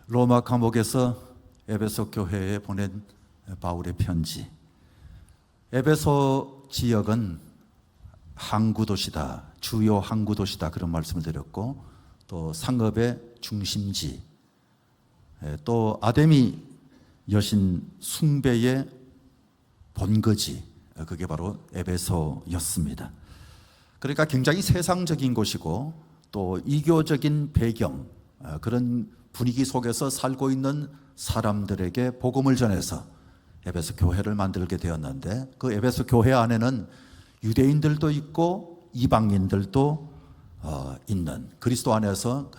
로마 감옥에서 에베소 교회에 보낸 바울의 편지. 에베소 지역은 항구 도시다, 주요 항구 도시다, 그런 말씀을 드렸고, 또 상업의 중심지, 또 아데미 여신 숭배의 본거지, 그게 바로 에베소였습니다. 그러니까 굉장히 세상적인 곳이고 또 이교적인 배경, 그런 분위기 속에서 살고 있는 사람들에게 복음을 전해서 에베소 교회를 만들게 되었는데, 그 에베소 교회 안에는 유대인들도 있고 이방인들도 있는, 그리스도 안에서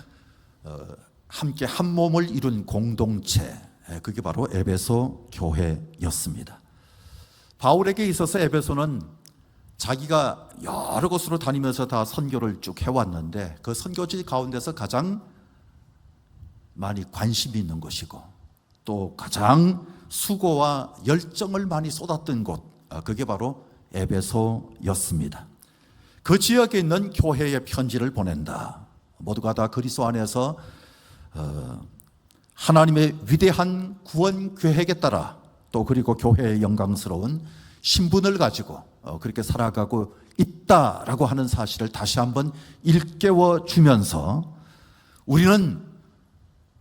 함께 한 몸을 이룬 공동체, 그게 바로 에베소 교회였습니다. 바울에게 있어서 에베소는 자기가 여러 곳으로 다니면서 다 선교를 쭉 해왔는데, 그 선교지 가운데서 가장 많이 관심이 있는 곳이고 또 가장 수고와 열정을 많이 쏟았던 곳, 그게 바로 에베소였습니다. 그 지역에 있는 교회에 편지를 보낸다. 모두가 다 그리스도 안에서 하나님의 위대한 구원 계획에 따라, 또 그리고 교회의 영광스러운 신분을 가지고 그렇게 살아가고 있다라고 하는 사실을 다시 한번 일깨워 주면서, 우리는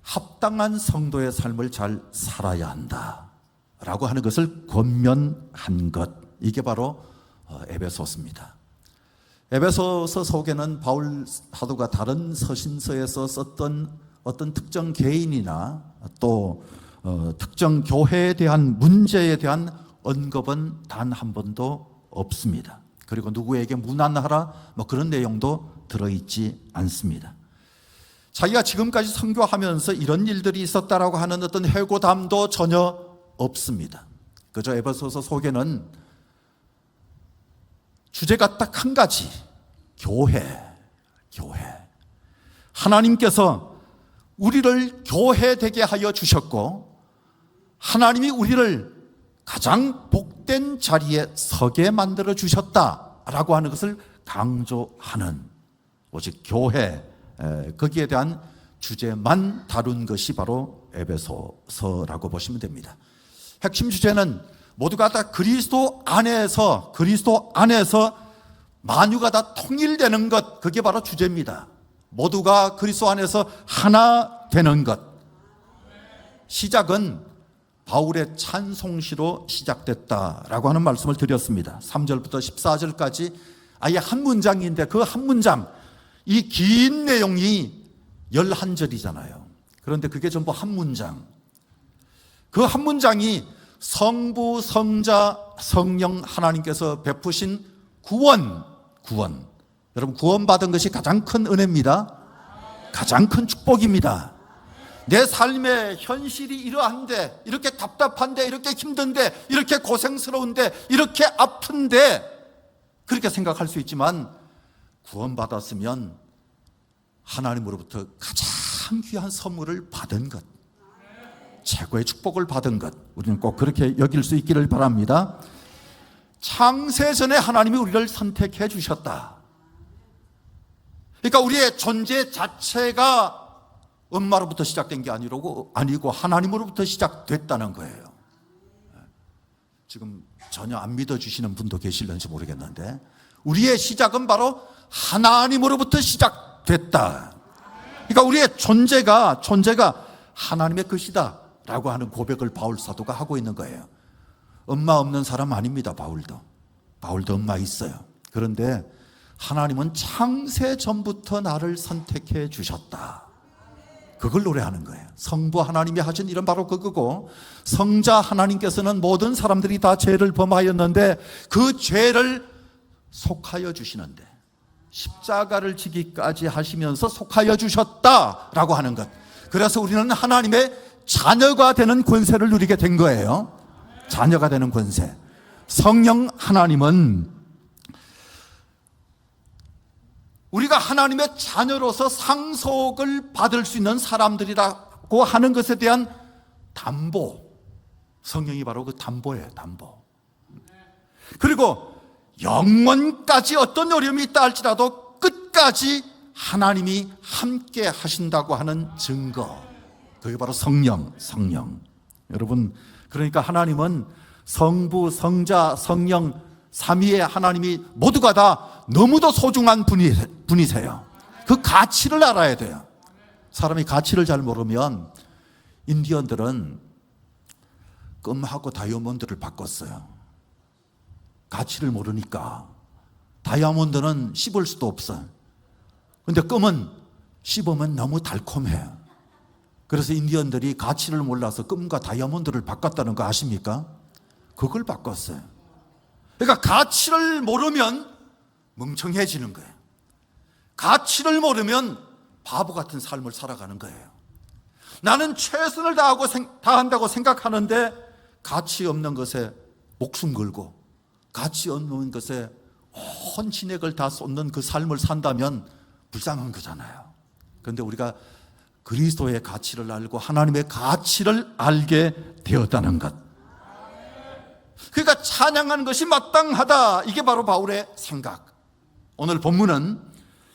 합당한 성도의 삶을 잘 살아야 한다라고 하는 것을 권면한 것, 이게 바로 에베소서입니다. 에베소서 속에는 바울 사도가 다른 서신서에서 썼던 어떤 특정 개인이나 또 특정 교회에 대한 문제에 대한 언급은 단 한 번도 없습니다. 그리고 누구에게 무난하라 뭐 그런 내용도 들어있지 않습니다. 자기가 지금까지 선교하면서 이런 일들이 있었다라고 하는 어떤 해고담도 전혀 없습니다. 그저 에베소서 속에는 주제가 딱 한 가지, 교회. 하나님께서 우리를 교회되게 하여 주셨고, 하나님이 우리를 가장 복된 자리에 서게 만들어 주셨다라고 하는 것을 강조하는, 오직 교회, 거기에 대한 주제만 다룬 것이 바로 에베소서라고 보시면 됩니다. 핵심 주제는 모두가 다 그리스도 안에서 만유가 다 통일되는 것, 그게 바로 주제입니다. 모두가 그리스도 안에서 하나 되는 것. 시작은 바울의 찬송시로 시작됐다라고 하는 말씀을 드렸습니다. 3절부터 14절까지 아예 한 문장인데, 그 한 문장, 이 긴 내용이 11절이잖아요. 그런데 그게 전부 한 문장. 그 한 문장이 성부, 성자, 성령 하나님께서 베푸신 구원. 여러분, 구원받은 것이 가장 큰 은혜입니다. 가장 큰 축복입니다. 내 삶의 현실이 이러한데, 이렇게 답답한데, 이렇게 힘든데, 이렇게 고생스러운데, 이렇게 아픈데, 그렇게 생각할 수 있지만, 구원받았으면 하나님으로부터 가장 귀한 선물을 받은 것, 최고의 축복을 받은 것, 우리는 꼭 그렇게 여길 수 있기를 바랍니다. 창세전에 하나님이 우리를 선택해 주셨다. 그러니까 우리의 존재 자체가 엄마로부터 시작된 게 아니고 하나님으로부터 시작됐다는 거예요. 지금 전혀 안 믿어주시는 분도 계실는지 모르겠는데, 우리의 시작은 바로 하나님으로부터 시작됐다. 그러니까 우리의 존재가 하나님의 것이다 라고 하는 고백을 바울 사도가 하고 있는 거예요. 엄마 없는 사람 아닙니다. 바울도 엄마 있어요. 그런데 하나님은 창세 전부터 나를 선택해 주셨다, 그걸 노래하는 거예요. 성부 하나님이 하신 일은 바로 그거고, 성자 하나님께서는 모든 사람들이 다 죄를 범하였는데 그 죄를 속하여 주시는데, 십자가를 지기까지 하시면서 속하여 주셨다라고 하는 것. 그래서 우리는 하나님의 자녀가 되는 권세를 누리게 된 거예요. 자녀가 되는 권세. 성령 하나님은 우리가 하나님의 자녀로서 상속을 받을 수 있는 사람들이라고 하는 것에 대한 담보. 성령이 바로 그 담보예요, 담보. 그리고 영원까지 어떤 어려움이 있다 할지라도 끝까지 하나님이 함께 하신다고 하는 증거. 그게 바로 성령. 여러분, 그러니까 하나님은 성부, 성자, 성령, 삼위의 하나님이 모두가 다 너무도 소중한 분이세요. 그 가치를 알아야 돼요. 사람이 가치를 잘 모르면, 인디언들은 금하고 다이아몬드를 바꿨어요. 가치를 모르니까. 다이아몬드는 씹을 수도 없어요. 근데 금은 씹으면 너무 달콤해요. 그래서 인디언들이 가치를 몰라서 금과 다이아몬드를 바꿨다는 거 아십니까? 그걸 바꿨어요. 그러니까 가치를 모르면 멍청해지는 거예요. 가치를 모르면 바보 같은 삶을 살아가는 거예요. 나는 최선을 다한다고 생각하는데 가치 없는 것에 목숨 걸고 가치 없는 것에 온 진액을 다 쏟는 그 삶을 산다면 불쌍한 거잖아요. 그런데 우리가 그리스도의 가치를 알고 하나님의 가치를 알게 되었다는 것. 그러니까 찬양하는 것이 마땅하다. 이게 바로 바울의 생각. 오늘 본문은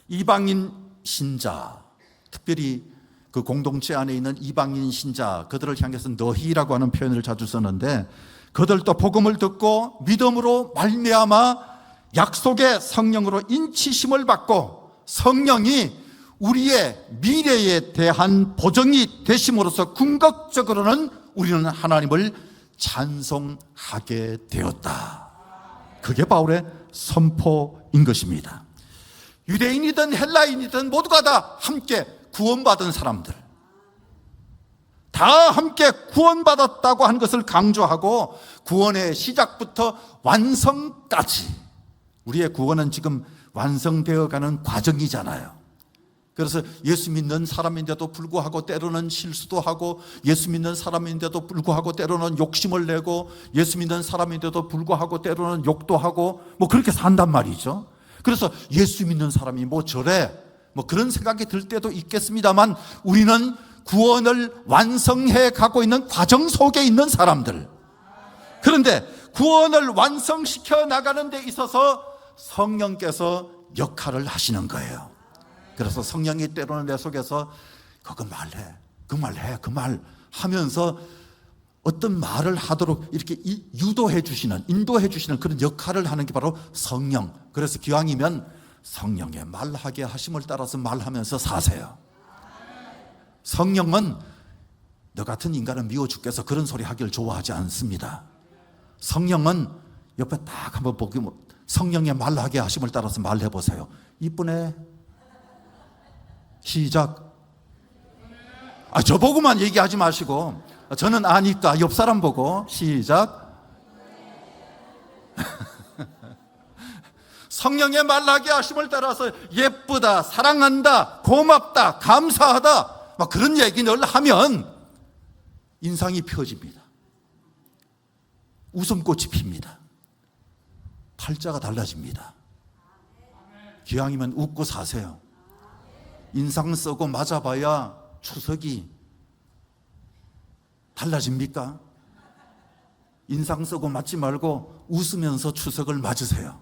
이방인 신자, 특별히 그 공동체 안에 있는 이방인 신자, 그들을 향해서 너희라고 하는 표현을 자주 쓰는데, 그들도 복음을 듣고 믿음으로 말미암아 약속의 성령으로 인치심을 받고 성령이 우리의 미래에 대한 보증이 되심으로써 궁극적으로는 우리는 하나님을 찬송하게 되었다. 그게 바울의 선포인 것입니다. 유대인이든 헬라인이든 모두가 다 함께 구원받은 사람들, 다 함께 구원받았다고 하는 것을 강조하고 구원의 시작부터 완성까지, 우리의 구원은 지금 완성되어가는 과정이잖아요. 그래서 예수 믿는 사람인데도 불구하고 때로는 실수도 하고, 예수 믿는 사람인데도 불구하고 때로는 욕심을 내고, 예수 믿는 사람인데도 불구하고 때로는 욕도 하고, 뭐 그렇게 산단 말이죠. 그래서 예수 믿는 사람이 뭐 저래, 뭐 그런 생각이 들 때도 있겠습니다만, 우리는 구원을 완성해 가고 있는 과정 속에 있는 사람들. 그런데 구원을 완성시켜 나가는 데 있어서 성령께서 역할을 하시는 거예요. 그래서 성령이 때로는 내 속에서 그거 말해, 그 말 하면서 어떤 말을 하도록 이렇게 유도해 주시는, 인도해 주시는 그런 역할을 하는 게 바로 성령. 그래서 기왕이면 성령의 말하게 하심을 따라서 말하면서 사세요. 성령은 너 같은 인간은 미워 죽겠어 그런 소리 하기를 좋아하지 않습니다. 성령은 옆에 딱 한번 보기, 성령의 말하게 하심을 따라서 말해 보세요. 이쁘네. 시작. 저보고만 얘기하지 마시고, 저는 아니까 옆 사람 보고 시작. 성령의 말하게 하심을 따라서 예쁘다, 사랑한다, 고맙다, 감사하다, 막 그런 얘기 늘 하면 인상이 펴집니다. 웃음꽃이 핍니다. 팔자가 달라집니다. 기왕이면 웃고 사세요. 인상 쓰고 맞아봐야 추석이 달라집니까? 인상 쓰고 맞지 말고 웃으면서 추석을 맞으세요.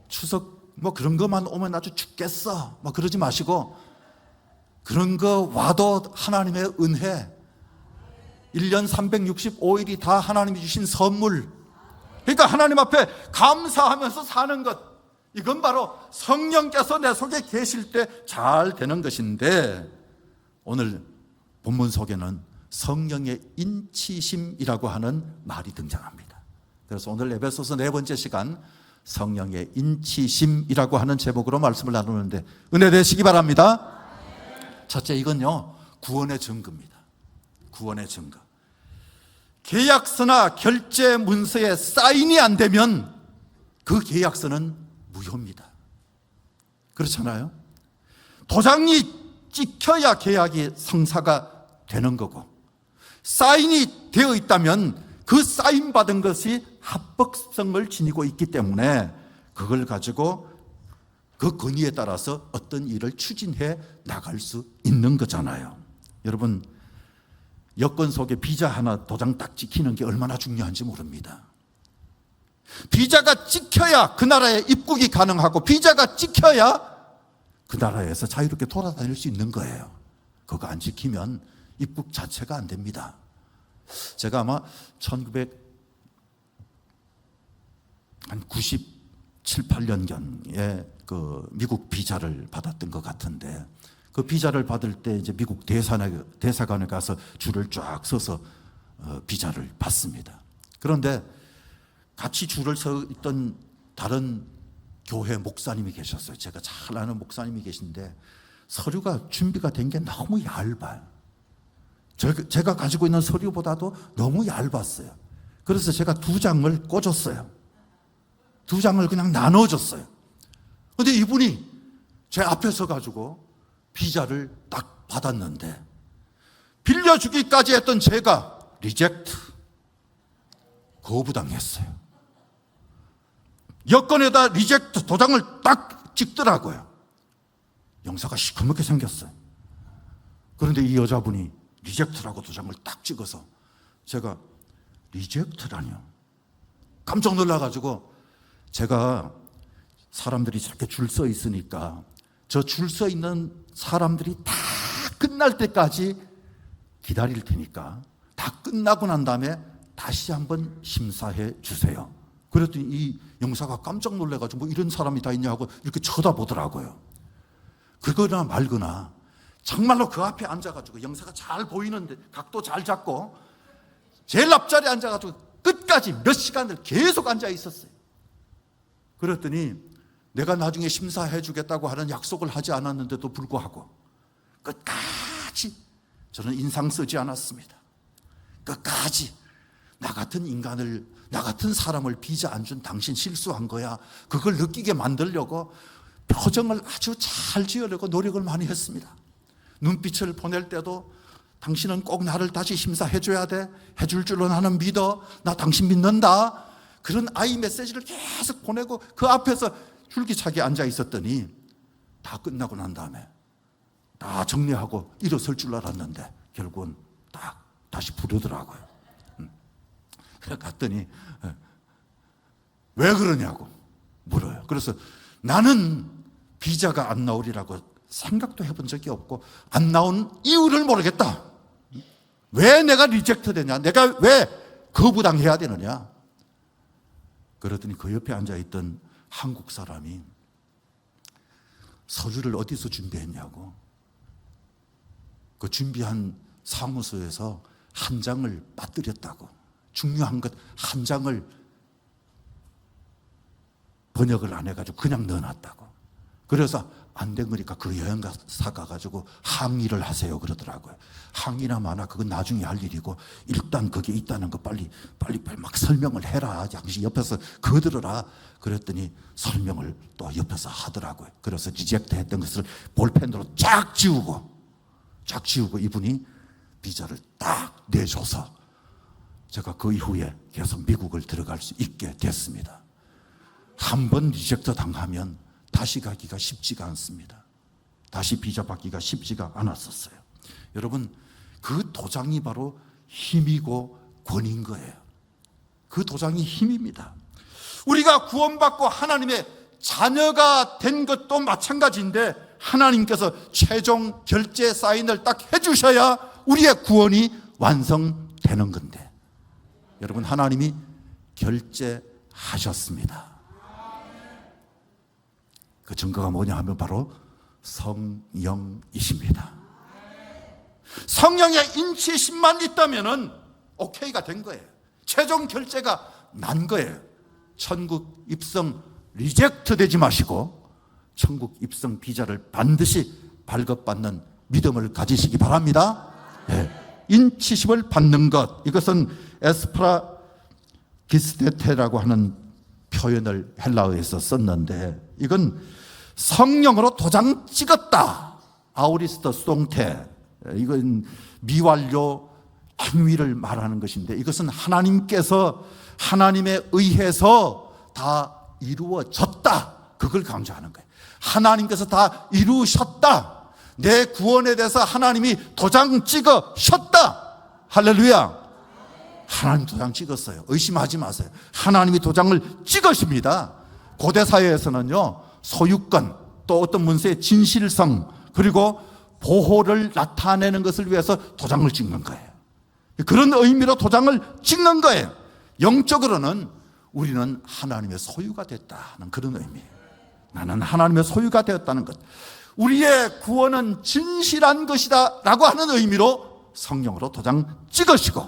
추석 뭐 그런 것만 오면 아주 죽겠어 뭐 그러지 마시고, 그런 거 와도 하나님의 은혜, 1년 365일이 다 하나님이 주신 선물, 그러니까 하나님 앞에 감사하면서 사는 것, 이건 바로 성령께서 내 속에 계실 때 잘 되는 것인데, 오늘 본문 속에는 성령의 인치심이라고 하는 말이 등장합니다. 그래서 오늘 에베소서 4번째 시간 성령의 인치심이라고 하는 제목으로 말씀을 나누는데 은혜 되시기 바랍니다. 첫째, 이건요 구원의 증거입니다. 구원의 증거. 계약서나 결제 문서에 사인이 안 되면 그 계약서는 무효입니다. 그렇잖아요. 도장이 찍혀야 계약이 성사가 되는 거고, 사인이 되어 있다면 그 사인 받은 것이 합법성을 지니고 있기 때문에 그걸 가지고 그 권위에 따라서 어떤 일을 추진해 나갈 수 있는 거잖아요. 여러분, 여권 속에 비자 하나 도장 딱 찍히는 게 얼마나 중요한지 모릅니다. 비자가 찍혀야 그 나라에 입국이 가능하고, 비자가 찍혀야 그 나라에서 자유롭게 돌아다닐 수 있는 거예요. 그거 안 지키면 입국 자체가 안 됩니다. 제가 아마 1997, 8년경에 그 미국 비자를 받았던 것 같은데, 그 비자를 받을 때 이제 미국 대사관에 가서 줄을 쫙 서서 비자를 받습니다. 그런데 같이 줄을 서 있던 다른 교회 목사님이 계셨어요. 제가 잘 아는 목사님이 계신데 서류가 준비가 된 게 너무 얇아요. 제가 가지고 있는 서류보다도 너무 얇았어요. 그래서 제가 2장을 꽂았어요. 2장을 그냥 나눠줬어요. 그런데 이분이 제 앞에 서가지고 비자를 딱 받았는데, 빌려주기까지 했던 제가 리젝트, 거부당했어요. 여권에다 리젝트 도장을 딱 찍더라고요. 영사가 시커멓게 생겼어요. 그런데 이 여자분이 리젝트라고 도장을 딱 찍어서, 제가 리젝트라뇨? 깜짝 놀라가지고, 제가 사람들이 저렇게 줄 서 있으니까 저 줄 서 있는 사람들이 다 끝날 때까지 기다릴 테니까 다 끝나고 난 다음에 다시 한번 심사해 주세요. 그랬더니 이 영사가 깜짝 놀라가지고 뭐 이런 사람이 다 있냐 하고 이렇게 쳐다보더라고요. 그거나 말거나 정말로 그 앞에 앉아가지고, 영사가 잘 보이는데 각도 잘 잡고 제일 앞자리에 앉아가지고 끝까지 몇 시간을 계속 앉아 있었어요. 그랬더니 내가 나중에 심사해 주겠다고 하는 약속을 하지 않았는데도 불구하고 끝까지 저는 인상 쓰지 않았습니다. 끝까지 나 같은 인간을, 나 같은 사람을 비자 안 준 당신 실수한 거야, 그걸 느끼게 만들려고 표정을 아주 잘 지으려고 노력을 많이 했습니다. 눈빛을 보낼 때도 당신은 꼭 나를 다시 심사해 줘야 돼, 해줄 줄로 나는 믿어, 나 당신 믿는다, 그런 아이 메시지를 계속 보내고 그 앞에서 줄기차게 앉아 있었더니 다 끝나고 난 다음에 다 정리하고 일어설 줄 알았는데 결국은 딱 다시 부르더라고요. 갔더니 왜 그러냐고 물어요. 그래서 나는 비자가 안 나오리라고 생각도 해본 적이 없고 안 나온 이유를 모르겠다. 왜 내가 리젝트 되냐, 내가 왜 거부당해야 되느냐. 그러더니 그 옆에 앉아있던 한국 사람이 서류를 어디서 준비했냐고, 그 준비한 사무소에서 한 장을 빠뜨렸다고, 중요한 것 한 장을 번역을 안 해가지고 그냥 넣어놨다고. 그래서 안 된 거니까 그 여행사 가가지고 항의를 하세요 그러더라고요. 항의나 마나 그건 나중에 할 일이고 일단 그게 있다는 거 빨리 막 설명을 해라. 당신 옆에서 거들어라. 그랬더니 설명을 또 옆에서 하더라고요. 그래서 리젝트 했던 것을 볼펜으로 쫙 지우고 이분이 비자를 딱 내줘서 제가 그 이후에 계속 미국을 들어갈 수 있게 됐습니다. 한 번 리젝트 당하면 다시 가기가 쉽지가 않습니다. 다시 비자 받기가 쉽지가 않았었어요. 여러분, 그 도장이 바로 힘이고 권위인 거예요. 그 도장이 힘입니다. 우리가 구원받고 하나님의 자녀가 된 것도 마찬가지인데 하나님께서 최종 결제 사인을 딱 해주셔야 우리의 구원이 완성되는 건데, 여러분, 하나님이 결제하셨습니다. 그 증거가 뭐냐 하면 바로 성령이십니다. 성령의 인치심만 있다면은 오케이가 된 거예요. 최종 결제가 난 거예요. 천국 입성 리젝트 되지 마시고 천국 입성 비자를 반드시 발급받는 믿음을 가지시기 바랍니다. 네. 인치심을 받는 것, 이것은 에스프라기스테테라고 하는 표현을 헬라어에서 썼는데, 이건 성령으로 도장 찍었다, 아우리스터 송테, 이건 미완료 행위를 말하는 것인데, 이것은 하나님께서 하나님에 의해서 다 이루어졌다, 그걸 강조하는 거예요. 하나님께서 다 이루셨다, 내 구원에 대해서 하나님이 도장 찍으셨다. 할렐루야. 하나님 도장 찍었어요. 의심하지 마세요. 하나님이 도장을 찍으십니다. 고대 사회에서는요, 소유권, 또 어떤 문서의 진실성, 그리고 보호를 나타내는 것을 위해서 도장을 찍는 거예요. 그런 의미로 도장을 찍는 거예요. 영적으로는 우리는 하나님의 소유가 됐다는 그런 의미예요. 나는 하나님의 소유가 되었다는 것. 우리의 구원은 진실한 것이다 라고 하는 의미로 성령으로 도장 찍으시고,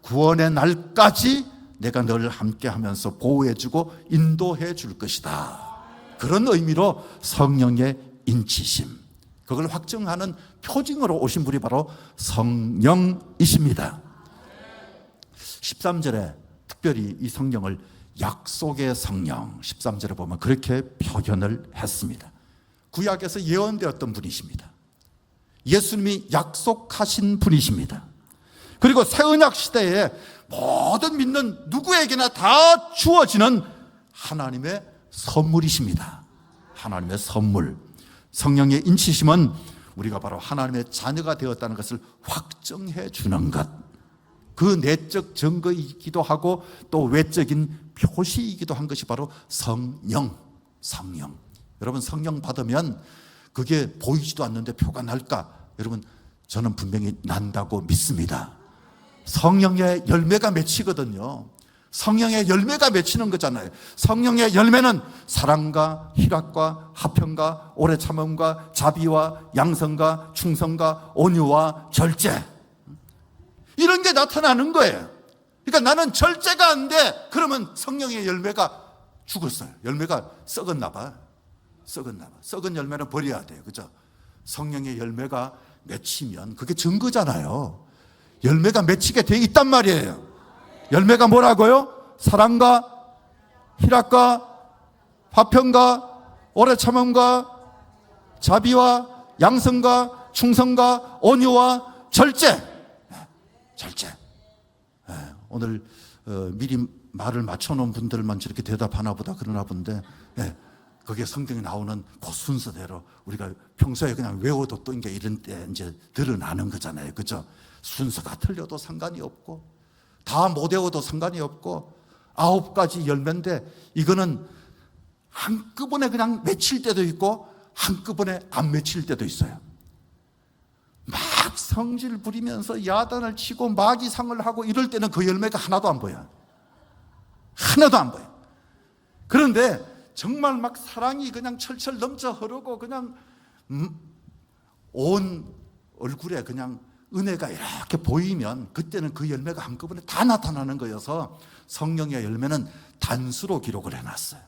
구원의 날까지 내가 늘 함께하면서 보호해주고 인도해 줄 것이다. 그런 의미로 성령의 인치심, 그걸 확증하는 표징으로 오신 분이 바로 성령이십니다. 13절에 특별히 이 성령을 약속의 성령, 13절에 보면 그렇게 표현을 했습니다. 구약에서 예언되었던 분이십니다. 예수님이 약속하신 분이십니다. 그리고 새언약 시대에 모든 믿는 누구에게나 다 주어지는 하나님의 선물이십니다. 하나님의 선물. 성령의 인치심은 우리가 바로 하나님의 자녀가 되었다는 것을 확정해 주는 것. 그 내적 증거이기도 하고 또 외적인 표시이기도 한 것이 바로 성령. 여러분, 성령 받으면 그게 보이지도 않는데 표가 날까? 여러분, 저는 분명히 난다고 믿습니다. 성령의 열매가 맺히거든요. 성령의 열매가 맺히는 거잖아요. 성령의 열매는 사랑과 희락과 화평과 오래 참음과 자비와 양성과 충성과 온유와 절제, 이런 게 나타나는 거예요. 그러니까 나는 절제가 안 돼. 그러면 성령의 열매가 죽었어요. 열매가 썩었나 봐. 썩은 열매는 버려야 돼요. 그죠? 성령의 열매가 맺히면 그게 증거잖아요. 열매가 맺히게 돼 있단 말이에요. 열매가 뭐라고요? 사랑과 희락과 화평과 오래 참음과 자비와 양성과 충성과 온유와 절제. 오늘 미리 말을 맞춰놓은 분들만 저렇게 대답하나 보다 그러나 본데, 그게 성경에 나오는 그 순서대로 우리가 평소에 그냥 외워도 또 이런 때 이제 드러나는 거잖아요. 그죠? 순서가 틀려도 상관이 없고, 다 못 외워도 상관이 없고, 9가지 열매인데 이거는 한꺼번에 그냥 맺힐 때도 있고 한꺼번에 안 맺힐 때도 있어요. 막 성질 부리면서 야단을 치고 마귀상을 하고 이럴 때는 그 열매가 하나도 안 보여요. 하나도 안 보여요. 그런데 정말 막 사랑이 그냥 철철 넘쳐 흐르고 그냥 온 얼굴에 그냥 은혜가 이렇게 보이면 그때는 그 열매가 한꺼번에 다 나타나는 거여서 성령의 열매는 단수로 기록을 해놨어요.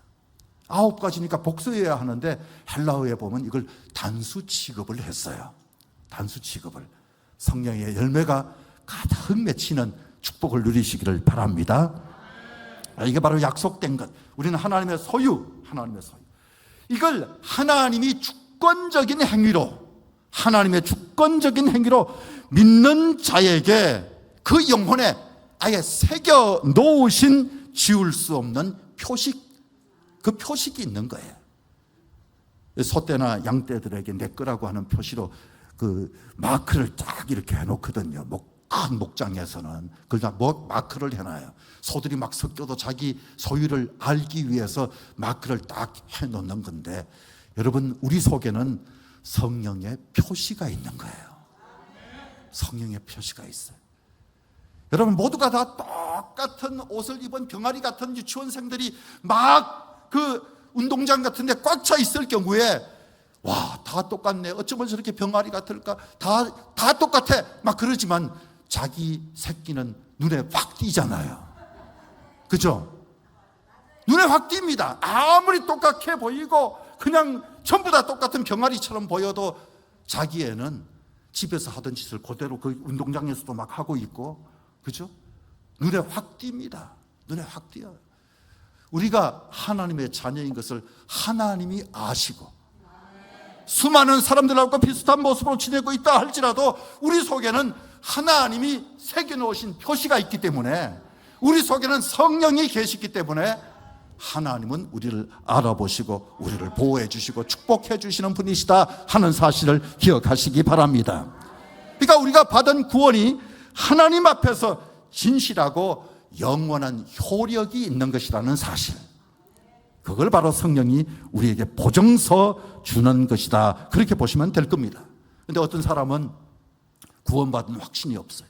9가지니까 복수해야 하는데 헬라어에 보면 이걸 단수 취급을 했어요. 단수 취급을. 성령의 열매가 가득 맺히는 축복을 누리시기를 바랍니다. 이게 바로 약속된 것. 우리는 하나님의 소유. 이걸 하나님이 주권적인 행위로, 하나님의 주권적인 행위로 믿는 자에게 그 영혼에 아예 새겨 놓으신 지울 수 없는 표식, 그 표식이 있는 거예요. 소떼나 양떼들에게 내 거라고 하는 표시로 그 마크를 딱 이렇게 해놓거든요. 큰 목장에서는 그걸 다 마크를 해놔요. 소들이 막 섞여도 자기 소유를 알기 위해서 마크를 딱 해놓는 건데, 여러분, 우리 속에는 성령의 표시가 있는 거예요. 성령의 표시가 있어요. 여러분, 모두가 다 똑같은 옷을 입은 병아리 같은 유치원생들이 막 그 운동장 같은 데 꽉 차 있을 경우에, 와, 다 똑같네. 어쩌면 저렇게 병아리 같을까? 다 똑같아. 막 그러지만 자기 새끼는 눈에 확 띄잖아요. 그죠? 눈에 확 띕니다. 아무리 똑같게 보이고 그냥 전부 다 똑같은 병아리처럼 보여도 자기 애는 집에서 하던 짓을 그대로 그 운동장에서도 막 하고 있고, 그죠? 눈에 확 띕니다. 눈에 확 띄어요. 우리가 하나님의 자녀인 것을 하나님이 아시고 수많은 사람들하고 비슷한 모습으로 지내고 있다 할지라도 우리 속에는 하나님이 새겨놓으신 표시가 있기 때문에, 우리 속에는 성령이 계시기 때문에 하나님은 우리를 알아보시고 우리를 보호해 주시고 축복해 주시는 분이시다 하는 사실을 기억하시기 바랍니다. 그러니까 우리가 받은 구원이 하나님 앞에서 진실하고 영원한 효력이 있는 것이라는 사실, 그걸 바로 성령이 우리에게 보증서 주는 것이다, 그렇게 보시면 될 겁니다. 근데 어떤 사람은 구원받은 확신이 없어요.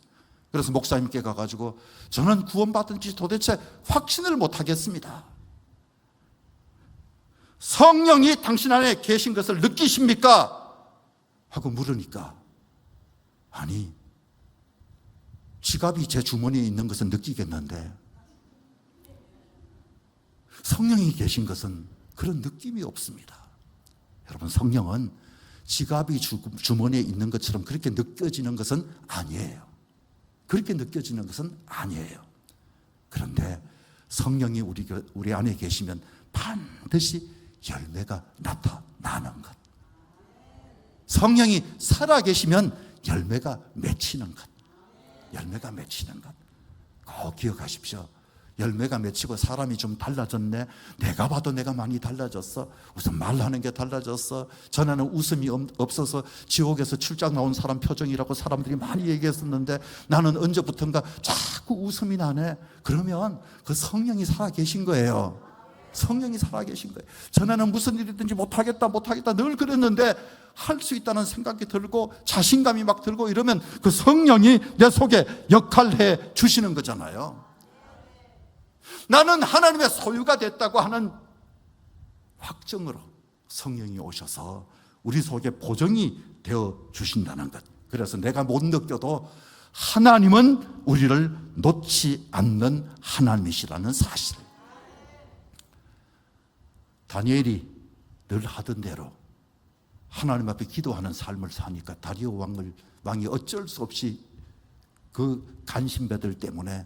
그래서 목사님께 가가지고 저는 구원받은지 도대체 확신을 못하겠습니다. 성령이 당신 안에 계신 것을 느끼십니까? 하고 물으니까 아니, 지갑이 제 주머니에 있는 것은 느끼겠는데 성령이 계신 것은 그런 느낌이 없습니다. 여러분, 성령은 지갑이 주머니에 있는 것처럼 그렇게 느껴지는 것은 아니에요. 그렇게 느껴지는 것은 아니에요. 그런데 성령이 우리 안에 계시면 반드시 열매가 나타나는 것. 성령이 살아계시면 열매가 맺히는 것. 열매가 맺히는 것. 꼭 기억하십시오. 열매가 맺히고 사람이 좀 달라졌네. 내가 봐도 내가 많이 달라졌어. 우선 말하는 게 달라졌어. 전에는 웃음이 없어서 지옥에서 출장 나온 사람 표정이라고 사람들이 많이 얘기했었는데 나는 언제부턴가 자꾸 웃음이 나네. 그러면 그 성령이 살아계신 거예요. 성령이 살아계신 거예요. 전에는 무슨 일이든지 못하겠다 늘 그랬는데 할 수 있다는 생각이 들고 자신감이 막 들고 이러면 그 성령이 내 속에 역할해 주시는 거잖아요. 나는 하나님의 소유가 됐다고 하는 확정으로 성령이 오셔서 우리 속에 보정이 되어 주신다는 것. 그래서 내가 못 느껴도 하나님은 우리를 놓지 않는 하나님이시라는 사실. 다니엘이 늘 하던 대로 하나님 앞에 기도하는 삶을 사니까 다리오 왕이 어쩔 수 없이 그 간신배들 때문에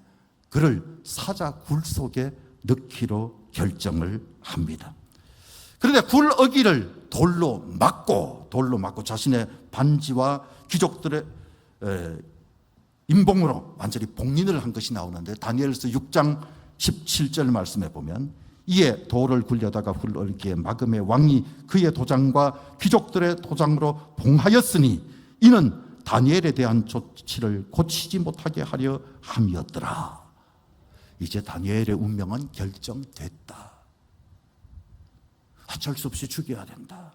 그를 사자 굴 속에 넣기로 결정을 합니다. 그런데 굴어기를 돌로 막고 자신의 반지와 귀족들의 인봉으로 완전히 봉인을 한 것이 나오는데 다니엘서 6장 17절 말씀에 보면 이에 돌을 굴려다가 굴어기에 막음에 왕이 그의 도장과 귀족들의 도장으로 봉하였으니 이는 다니엘에 대한 조치를 고치지 못하게 하려 함이었더라. 이제 다니엘의 운명은 결정됐다. 어쩔 수 없이 죽여야 된다.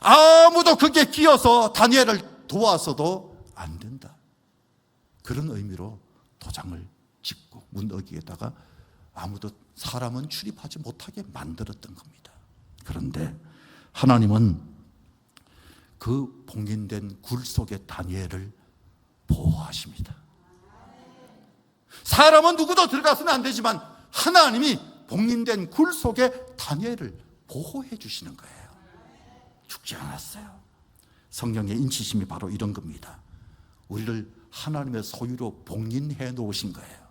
아무도 그게 끼어서 다니엘을 도와서도 안 된다. 그런 의미로 도장을 짓고 문어기에다가 아무도 사람은 출입하지 못하게 만들었던 겁니다. 그런데 하나님은 그 봉인된 굴 속의 다니엘을 보호하십니다. 사람은 누구도 들어가서는 안 되지만 하나님이 봉인된 굴 속에 다니엘을 보호해 주시는 거예요. 죽지 않았어요. 성령의 인치심이 바로 이런 겁니다. 우리를 하나님의 소유로 봉인해 놓으신 거예요.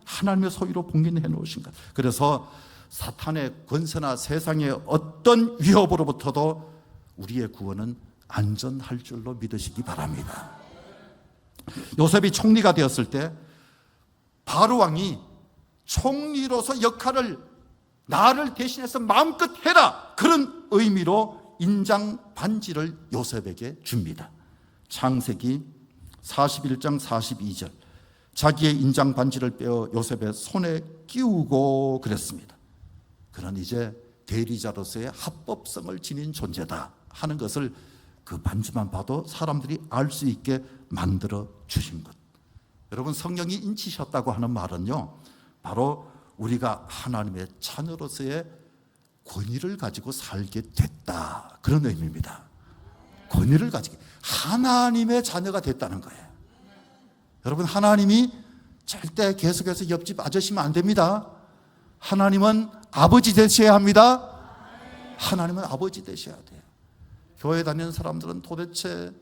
하나님의 소유로 봉인해 놓으신 것. 그래서 사탄의 권세나 세상의 어떤 위협으로부터도 우리의 구원은 안전할 줄로 믿으시기 바랍니다. 요셉이 총리가 되었을 때 바로 왕이 총리로서 역할을 나를 대신해서 마음껏 해라, 그런 의미로 인장 반지를 요셉에게 줍니다. 창세기 41장 42절. 자기의 인장 반지를 빼어 요셉의 손에 끼우고 그랬습니다. 그는 이제 대리자로서의 합법성을 지닌 존재다 하는 것을 그 반지만 봐도 사람들이 알 수 있게 만들어 주신 것. 여러분, 성령이 인치셨다고 하는 말은요, 바로 우리가 하나님의 자녀로서의 권위를 가지고 살게 됐다, 그런 의미입니다. 권위를 가지게, 하나님의 자녀가 됐다는 거예요. 여러분, 하나님이 절대 계속해서 옆집 아저씨면 안 됩니다. 하나님은 아버지 되셔야 합니다. 하나님은 아버지 되셔야 돼요. 교회 다니는 사람들은 도대체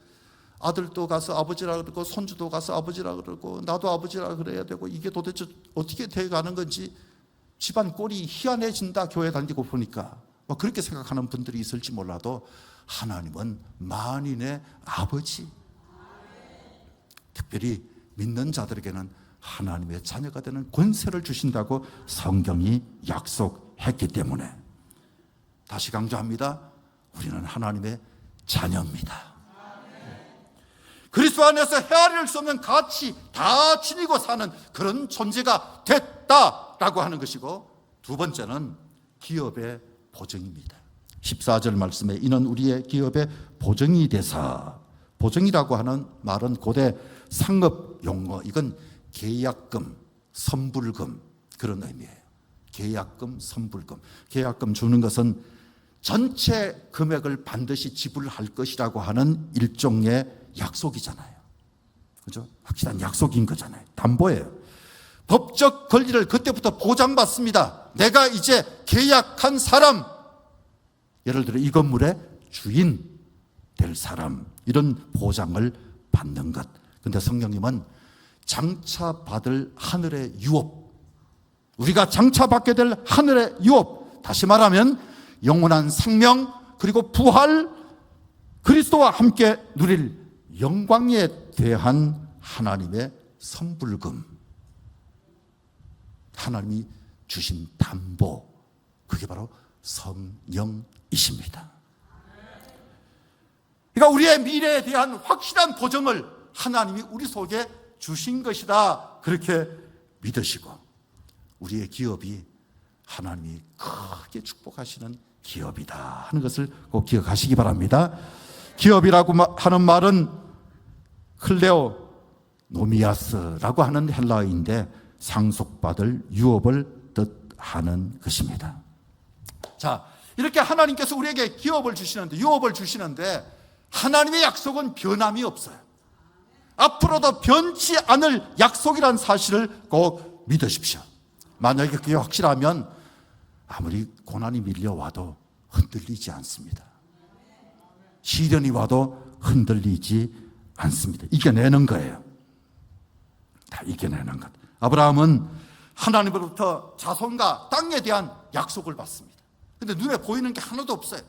아들도 가서 아버지라 그러고 손주도 가서 아버지라 그러고 나도 아버지라 그래야 되고 이게 도대체 어떻게 돼가는 건지 집안 꼴이 희한해진다, 교회 다니고 보니까. 뭐 그렇게 생각하는 분들이 있을지 몰라도 하나님은 만인의 아버지. 특별히 믿는 자들에게는 하나님의 자녀가 되는 권세를 주신다고 성경이 약속했기 때문에 다시 강조합니다. 우리는 하나님의 자녀입니다. 그리스도 안에서 헤아릴 수 없는 가치 다 지니고 사는 그런 존재가 됐다라고 하는 것이고, 두 번째는 기업의 보증입니다. 14절 말씀에 이는 우리의 기업의 보증이 되사, 보증이라고 하는 말은 고대 상업 용어, 이건 계약금, 선불금 그런 의미예요. 계약금, 선불금. 계약금 주는 것은 전체 금액을 반드시 지불할 것이라고 하는 일종의 약속이잖아요. 그죠? 확실한 약속인 거잖아요. 담보예요. 법적 권리를 그때부터 보장받습니다. 내가 이제 계약한 사람, 예를 들어 이 건물의 주인 될 사람, 이런 보장을 받는 것. 근데 성령님은 장차받을 하늘의 유업, 우리가 장차받게 될 하늘의 유업, 다시 말하면 영원한 생명 그리고 부활, 그리스도와 함께 누릴 영광에 대한 하나님의 선불금, 하나님이 주신 담보, 그게 바로 성령이십니다. 그러니까 우리의 미래에 대한 확실한 보증을 하나님이 우리 속에 주신 것이다, 그렇게 믿으시고, 우리의 기업이 하나님이 크게 축복하시는 기업이다 하는 것을 꼭 기억하시기 바랍니다. 기업이라고 하는 말은 클레오 노미아스라고 하는 헬라어인데 상속받을 유업을 뜻하는 것입니다. 자, 이렇게 하나님께서 우리에게 기업을 주시는데, 유업을 주시는데 하나님의 약속은 변함이 없어요. 앞으로도 변치 않을 약속이라는 사실을 꼭 믿으십시오. 만약에 그게 확실하면 아무리 고난이 밀려와도 흔들리지 않습니다. 시련이 와도 흔들리지 않습니다. 이겨내는 거예요. 다 이겨내는 것. 아브라함은 하나님으로부터 자손과 땅에 대한 약속을 받습니다. 근데 눈에 보이는 게 하나도 없어요.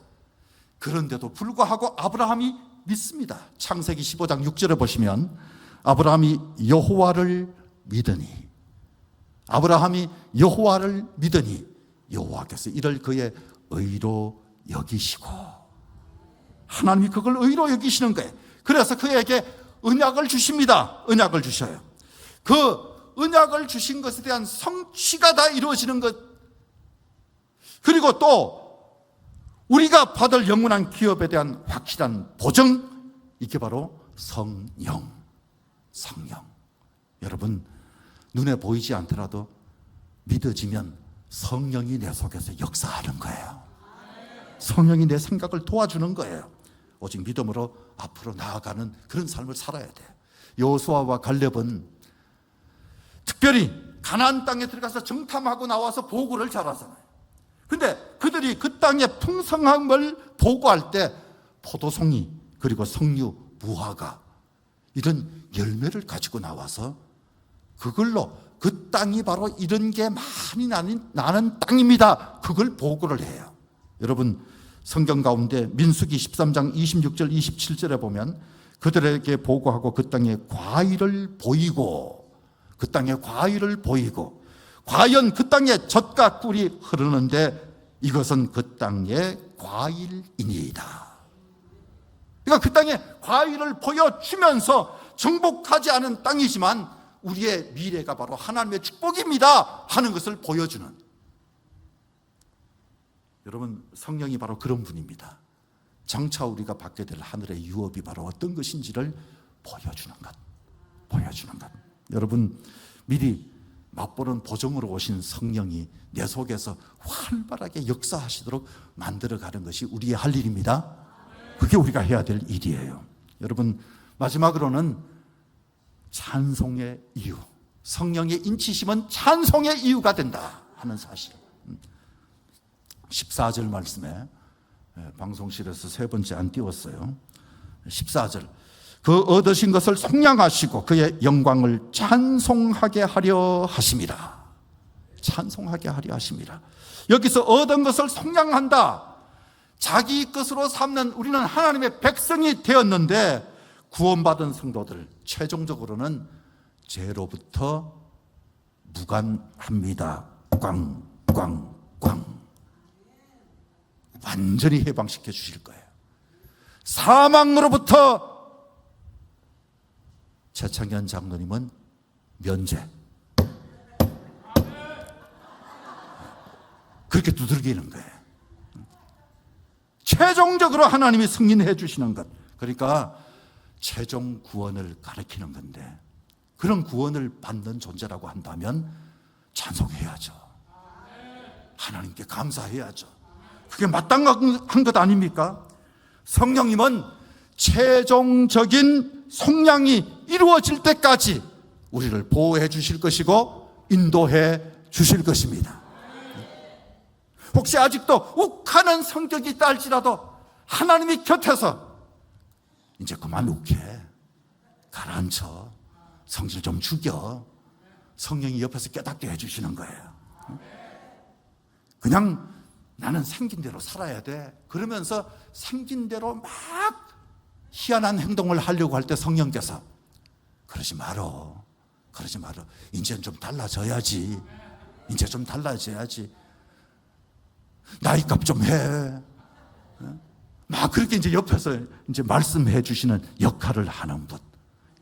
그런데도 불구하고 아브라함이 믿습니다. 창세기 15장 6절에 보시면 아브라함이 여호와를 믿으니, 아브라함이 여호와를 믿으니 여호와께서 이를 그의 의로 여기시고, 하나님이 그걸 의로 여기시는 거예요. 그래서 그에게 언약을 주십니다. 언약을 주셔요. 그 언약을 주신 것에 대한 성취가 다 이루어지는 것, 그리고 또 우리가 받을 영원한 기업에 대한 확실한 보증, 이게 바로 성령. 여러분, 눈에 보이지 않더라도 믿어지면 성령이 내 속에서 역사하는 거예요. 성령이 내 생각을 도와주는 거예요. 오직 믿음으로 앞으로 나아가는 그런 삶을 살아야 돼요. 여호수아와 갈렙은 특별히 가나안 땅에 들어가서 정탐하고 나와서 보고를 잘하잖아요. 근데 그들이 그 땅의 풍성함을 보고할 때 포도송이 그리고 석류, 무화과 이런 열매를 가지고 나와서 그걸로 그 땅이 바로 이런 게 많이 나는 땅입니다, 그걸 보고를 해요. 여러분, 성경 가운데 민수기 13장 26절 27절에 보면 그들에게 보고하고 그 땅에 과일을 보이고, 그 땅에 과일을 보이고, 과연 그 땅에 젖과 꿀이 흐르는데 이것은 그 땅의 과일이니이다. 그러니까 그 땅에 과일을 보여주면서 정복하지 않은 땅이지만 우리의 미래가 바로 하나님의 축복입니다 하는 것을 보여주는, 여러분, 성령이 바로 그런 분입니다. 장차 우리가 받게 될 하늘의 유업이 바로 어떤 것인지를 보여주는 것. 여러분, 미리 맛보는 보정으로 오신 성령이 내 속에서 활발하게 역사하시도록 만들어가는 것이 우리의 할 일입니다. 그게 우리가 해야 될 일이에요. 여러분, 마지막으로는 찬송의 이유, 성령의 인치심은 찬송의 이유가 된다 하는 사실. 14절 말씀에, 방송실에서 세 번째 안 띄웠어요. 14절, 그 얻으신 것을 속량하시고 그의 영광을 찬송하게 하려 하심이라. 찬송하게 하려 하심이라. 여기서 얻은 것을 속량한다. 자기 것으로 삼는, 우리는 하나님의 백성이 되었는데 구원받은 성도들 최종적으로는 죄로부터 무관합니다. 꽝. 완전히 해방시켜 주실 거예요. 사망으로부터 최창현 장로님은 면제. 그렇게 두들기는 거예요. 최종적으로 하나님이 승인해 주시는 것. 그러니까 최종 구원을 가리키는 건데, 그런 구원을 받는 존재라고 한다면 찬송해야죠. 하나님께 감사해야죠. 그게 마땅한 것 아닙니까? 성령님은 최종적인 속량이 이루어질 때까지 우리를 보호해 주실 것이고 인도해 주실 것입니다. 혹시 아직도 욱하는 성격이 있다 할지라도 하나님이 곁에서 이제 그만 욱해, 가라앉혀, 성질 좀 죽여, 성령이 옆에서 깨닫게 해주시는 거예요. 그냥 나는 생긴 대로 살아야 돼, 그러면서 생긴 대로 막 희한한 행동을 하려고 할 때 성령께서 그러지 말어, 그러지 말어, 이제는 좀 달라져야지, 이제 좀 달라져야지, 나이값 좀 해, 막 그렇게 이제 옆에서 이제 말씀해 주시는 역할을 하는 분,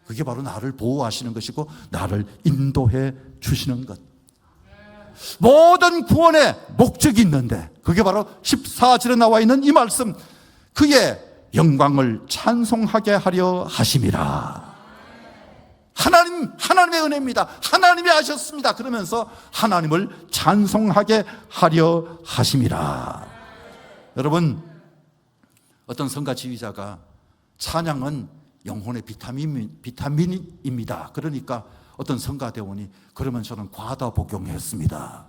그게 바로 나를 보호하시는 것이고 나를 인도해 주시는 것. 모든 구원의 목적이 있는데 그게 바로 14절에 나와 있는 이 말씀, 그의 영광을 찬송하게 하려 하심이라. 하나님의 은혜입니다. 하나님이 하셨습니다. 그러면서 하나님을 찬송하게 하려 하심이라. 여러분, 어떤 성가 지휘자가 찬양은 영혼의 비타민입니다. 그러니까 어떤 성가대원이 그러면 저는 과다 복용했습니다.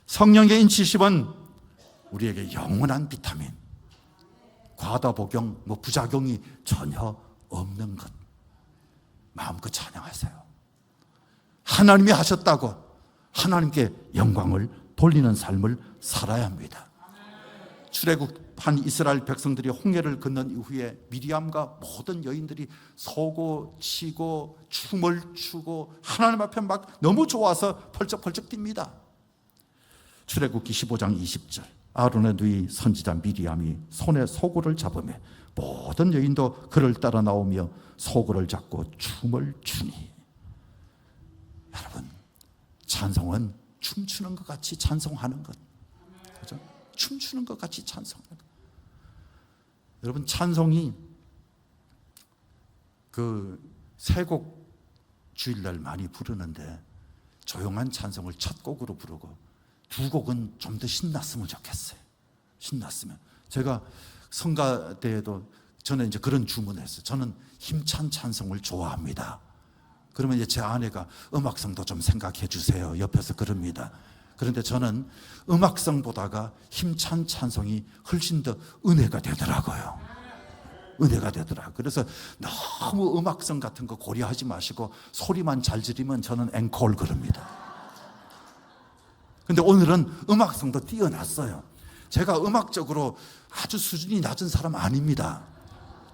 성령의 인치심은 우리에게 영원한 비타민, 과다 복용, 부작용이 전혀 없는 것. 마음껏 찬양하세요. 하나님이 하셨다고 하나님께 영광을 돌리는 삶을 살아야 합니다. 출애굽한 이스라엘 백성들이 홍해를 건넌 이후에 미리암과 모든 여인들이 서고 치고 춤을 추고 하나님 앞에 막 너무 좋아서 펄쩍펄쩍 뜁니다. 출애굽기 15장 20절, 아론의 누이 선지자 미리암이 손에 소고를 잡으며 모든 여인도 그를 따라 나오며 소고를 잡고 춤을 추니. 여러분, 찬송은 춤추는 것 같이 찬송하는 것, 그렇죠? 춤추는 것 같이 찬송하는 것. 여러분, 찬송이 그 세곡 주일날 많이 부르는데 조용한 찬송을 첫 곡으로 부르고 두 곡은 좀 더 신났으면 좋겠어요. 신났으면. 제가 성가대에도 저는 이제 그런 주문했어요. 저는 힘찬 찬송을 좋아합니다. 그러면 이제 제 아내가 음악성도 좀 생각해 주세요, 옆에서 그럽니다. 그런데 저는 음악성보다가 힘찬 찬송이 훨씬 더 은혜가 되더라고요. 은혜가 되더라고요. 그래서 너무 음악성 같은 거 고려하지 마시고 소리만 잘 지르면 저는 앵콜 그럽니다. 근데 오늘은 음악성도 뛰어났어요. 제가 음악적으로 아주 수준이 낮은 사람 아닙니다.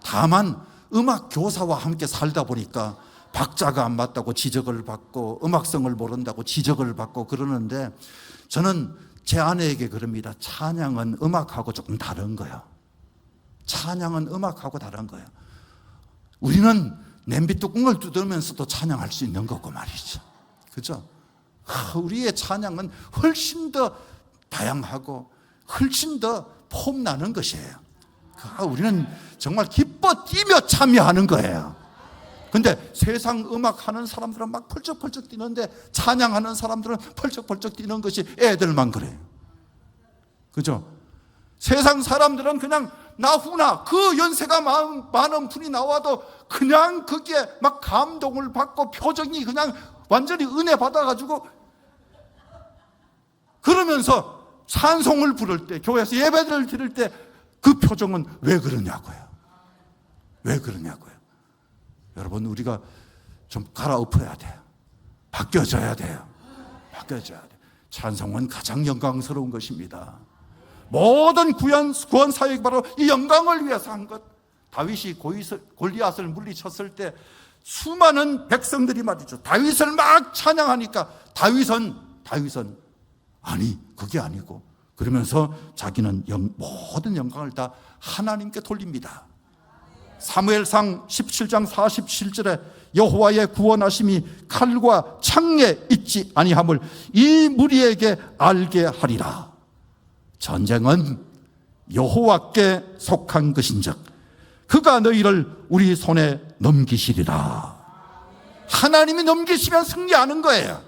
다만 음악 교사와 함께 살다 보니까 박자가 안 맞다고 지적을 받고 음악성을 모른다고 지적을 받고 그러는데, 저는 제 아내에게 그럽니다. 찬양은 음악하고 조금 다른 거예요. 찬양은 음악하고 다른 거예요. 우리는 냄비 뚜껑을 뜯으면서도 찬양할 수 있는 거고 말이죠. 그죠? 우리의 찬양은 훨씬 더 다양하고 훨씬 더 폼나는 것이에요. 우리는 정말 기뻐 뛰며 참여하는 거예요. 근데 세상 음악 하는 사람들은 막 펄쩍펄쩍 뛰는데 찬양하는 사람들은 펄쩍펄쩍 뛰는 것이 애들만 그래요. 그죠? 세상 사람들은 그냥 나후나 그 연세가 많은 분이 나와도 그냥 거기에 막 감동을 받고 표정이 그냥 완전히 은혜 받아가지고 그러면서 찬송을 부를 때, 교회에서 예배를 드릴 때 그 표정은 왜 그러냐고요. 왜 그러냐고요. 여러분, 우리가 좀 갈아엎어야 돼요. 바뀌어져야 돼요. 바뀌어져야 돼요. 찬송은 가장 영광스러운 것입니다. 모든 구원 사역이 바로 이 영광을 위해서 한 것. 다윗이 골리앗을 물리쳤을 때 수많은 백성들이 말이죠, 다윗을 막 찬양하니까 다윗은 아니 그게 아니고, 그러면서 자기는 모든 영광을 다 하나님께 돌립니다. 사무엘상 17장 47절에 여호와의 구원하심이 칼과 창에 있지 아니함을 이 무리에게 알게 하리라. 전쟁은 여호와께 속한 것인즉 그가 너희를 우리 손에 넘기시리라. 하나님이 넘기시면 승리하는 거예요.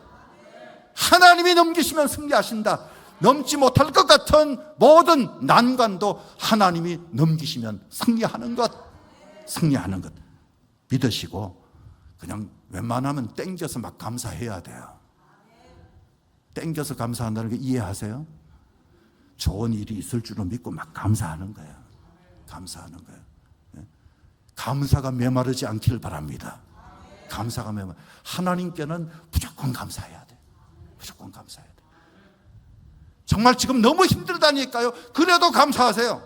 하나님이 넘기시면 승리하신다. 넘지 못할 것 같은 모든 난관도 하나님이 넘기시면 승리하는 것 믿으시고 그냥 웬만하면 땡겨서 막 감사해야 돼요. 땡겨서 감사한다는 게 이해하세요? 좋은 일이 있을 줄로 믿고 막 감사하는 거예요. 감사하는 거예요. 감사가 메마르지 않기를 바랍니다. 감사가 메마르. 하나님께는 무조건 감사해야 돼. 무조건 감사해야 돼. 정말 지금 너무 힘들다니까요. 그래도 감사하세요.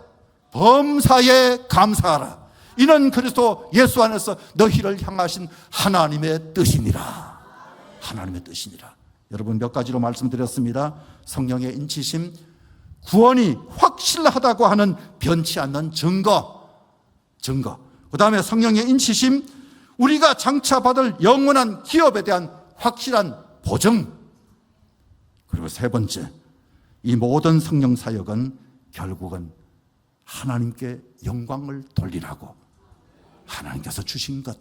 범사에 감사하라. 이는 그리스도 예수 안에서 너희를 향하신 하나님의 뜻이니라. 하나님의 뜻이니라. 여러분 몇 가지로 말씀드렸습니다. 성령의 인치심, 구원이 확실하다고 하는 변치 않는 증거. 그 다음에 성령의 인치심, 우리가 장차 받을 영원한 기업에 대한 확실한 보증. 그리고 세 번째, 이 모든 성령 사역은 결국은 하나님께 영광을 돌리라고 하나님께서 주신 것.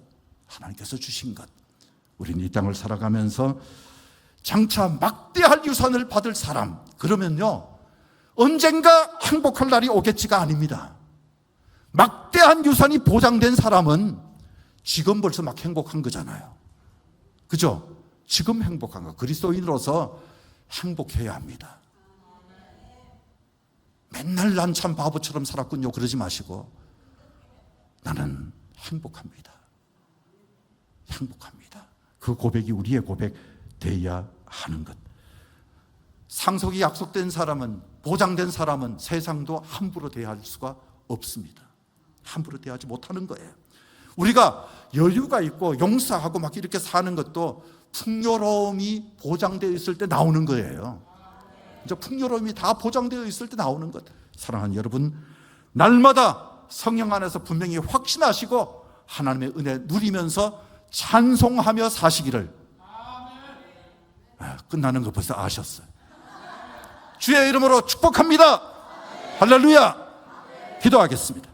우리는 이 땅을 살아가면서 장차 막대할 유산을 받을 사람, 그러면요 언젠가 행복할 날이 오겠지가 아닙니다. 막대한 유산이 보장된 사람은 지금 벌써 막 행복한 거잖아요. 그죠? 지금 행복한 거. 그리스도인으로서 행복해야 합니다. 맨날 난 참 바보처럼 살았군요 그러지 마시고 나는 행복합니다. 그 고백이 우리의 고백 되어야 하는 것. 상속이 약속된 사람은, 보장된 사람은 세상도 함부로 대할 수가 없습니다. 함부로 대하지 못하는 거예요. 우리가 여유가 있고 용서하고 막 이렇게 사는 것도 풍요로움이 보장되어 있을 때 나오는 거예요. 이제 풍요로움이 다 보장되어 있을 때 나오는 것. 사랑하는 여러분, 날마다 성령 안에서 분명히 확신하시고 하나님의 은혜 누리면서 찬송하며 사시기를. 끝나는 거 벌써 아셨어요. 주의 이름으로 축복합니다. 할렐루야. 기도하겠습니다.